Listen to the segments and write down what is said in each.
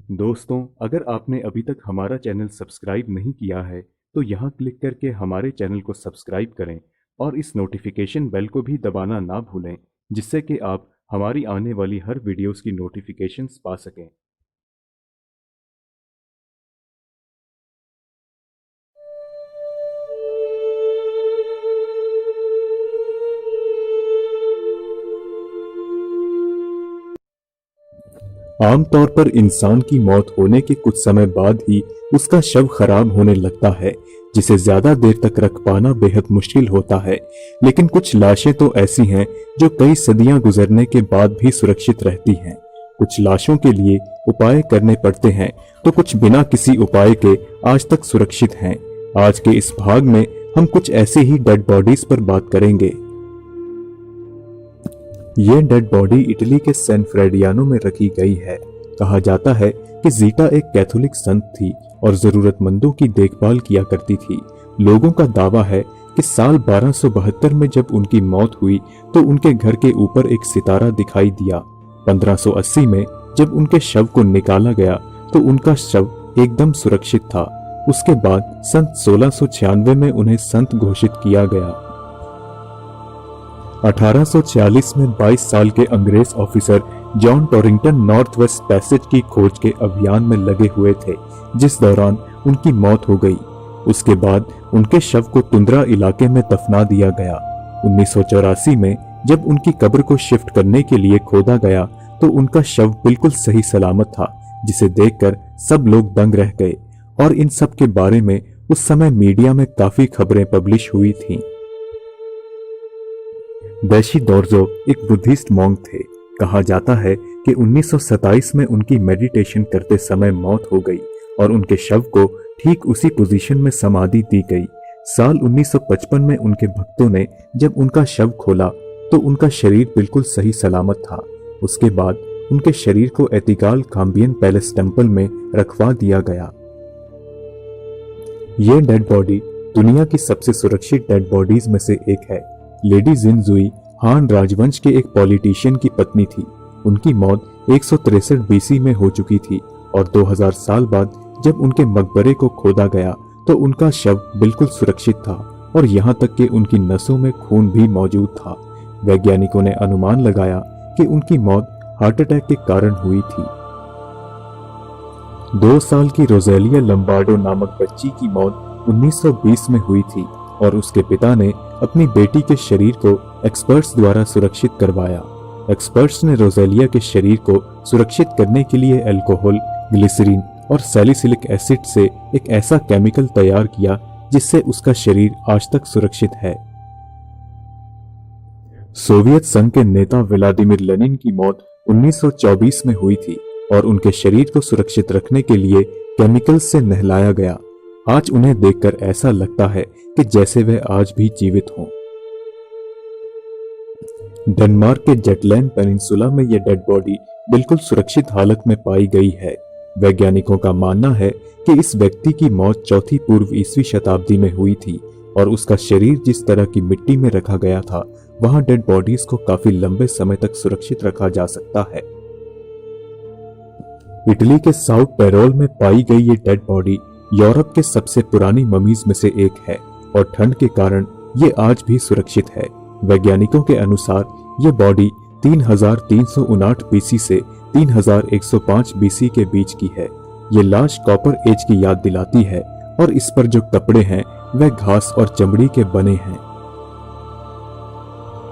दोस्तों, अगर आपने अभी तक हमारा चैनल सब्सक्राइब नहीं किया है तो यहाँ क्लिक करके हमारे चैनल को सब्सक्राइब करें और इस नोटिफिकेशन बेल को भी दबाना ना भूलें, जिससे कि आप हमारी आने वाली हर वीडियोस की नोटिफिकेशंस पा सकें। आमतौर पर इंसान की मौत होने के कुछ समय बाद ही उसका शव खराब होने लगता है, जिसे ज्यादा देर तक रख पाना बेहद मुश्किल होता है। लेकिन कुछ लाशें तो ऐसी हैं जो कई सदियां गुजरने के बाद भी सुरक्षित रहती हैं। कुछ लाशों के लिए उपाय करने पड़ते हैं तो कुछ बिना किसी उपाय के आज तक सुरक्षित हैं। आज के इस भाग में हम कुछ ऐसे ही डेड बॉडीज पर बात करेंगे। ये डेड बॉडी इटली के सैन फ्रेडियानो में रखी गई है। कहा जाता है कि जीटा एक कैथोलिक संत थी और जरूरतमंदों की देखभाल किया करती थी। लोगों का दावा है कि साल 1272 में जब उनकी मौत हुई तो उनके घर के ऊपर एक सितारा दिखाई दिया। 1580 में जब उनके शव को निकाला गया तो उनका शव एकदम सुरक्षित था। उसके बाद सन 1696 में उन्हें संत घोषित किया गया। 1846 में 22 साल के अंग्रेज officer John Torrington north west passage की खोज के अभियान में लगे हुए थे, जिस दौरान उनकी मौत हो गई। उसके बाद उनके शव को टुंड्रा इलाके में दफना दिया गया। 1984 में जब उनकी कब्र को शिफ्ट करने के लिए खोदा गया तो उनका शव बिल्कुल सही सलामत था, जिसे देखकर सब लोग दंग रह गए और इन सब के बारे में उस समय मीडिया में काफी खबरें पब्लिश हुई थीं। बैशी दोर्जो एक बुद्धिस्ट मॉन्क थे। कहा जाता है कि 1927 में उनकी मेडिटेशन करते समय मौत हो गई और उनके शव को ठीक उसी पोजीशन में समाधि दी गई। साल 1955 में उनके भक्तों ने जब उनका शव खोला तो उनका शरीर बिल्कुल सही सलामत था। उसके बाद उनके शरीर को एतिकाल काम्बियन पैलेस टेम्पल में रखवा दिया गया। यह डेड बॉडी दुनिया की सबसे सुरक्षित डेड बॉडीज में से एक है। लेडी जिनजुई हान राजवंश के एक पॉलिटिशियन की पत्नी थी। उनकी मौत 163 बीसी में हो चुकी थी और 2000 साल बाद जब उनके मकबरे को खोदा गया तो उनका शव बिल्कुल सुरक्षित था और यहाँ तक कि उनकी नसों में खून भी मौजूद था। वैज्ञानिकों ने अनुमान लगाया कि उनकी मौत हार्ट अटैक के कारण हुई थी। 2 साल की रोजेलिया लंबार्डो नामक बच्ची की मौत 1920 में हुई थी और उसके पिता ने अपनी बेटी के शरीर को एक्सपर्ट्स द्वारा सुरक्षित करवाया। एक्सपर्ट्स ने रोजेलिया के शरीर को सुरक्षित करने के लिए अल्कोहल, ग्लिसरीन और सैलिसिलिक एसिड से एक ऐसा केमिकल तैयार किया जिससे उसका शरीर आज तक सुरक्षित है। सोवियत संघ के नेता व्लादिमीर लेनिन की मौत 1924 में हुई थी और उनके शरीर को सुरक्षित रखने के लिए केमिकल्स से नहलाया गया। आज उन्हें देखकर ऐसा लगता है कि जैसे वे आज भी जीवित हों। डेनमार्क के जेटलैंड पेनिनसुला में यह डेड बॉडी बिल्कुल सुरक्षित हालत में पाई गई है। वैज्ञानिकों का मानना है कि इस व्यक्ति की मौत 4वीं पूर्व ईस्वी शताब्दी में हुई थी और उसका शरीर जिस तरह की मिट्टी में रखा गया था, वहां डेड बॉडीज को काफी लंबे समय तक सुरक्षित रखा जा सकता है। इटली के साउथ पेरोल में पाई गई ये डेड बॉडी यूरोप के सबसे पुरानी ममीज में से एक है और ठंड के कारण ये आज भी सुरक्षित है। वैज्ञानिकों के अनुसार ये बॉडी 3359 बीसी से 3105 बीसी के बीच की है। ये लाश कॉपर एज की याद दिलाती है और इस पर जो कपड़े हैं वह घास और चमड़ी के बने हैं।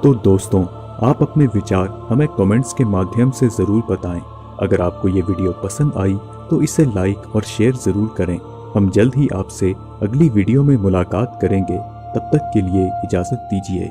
तो दोस्तों, आप अपने विचार हमें कमेंट्स के माध्यम से जरूर बताएं। अगर आपको ये वीडियो पसंद आई तो इसे लाइक और शेयर जरूर करें। हम जल्द ही आपसे अगली वीडियो में मुलाकात करेंगे। तब तक के लिए इजाजत दीजिए।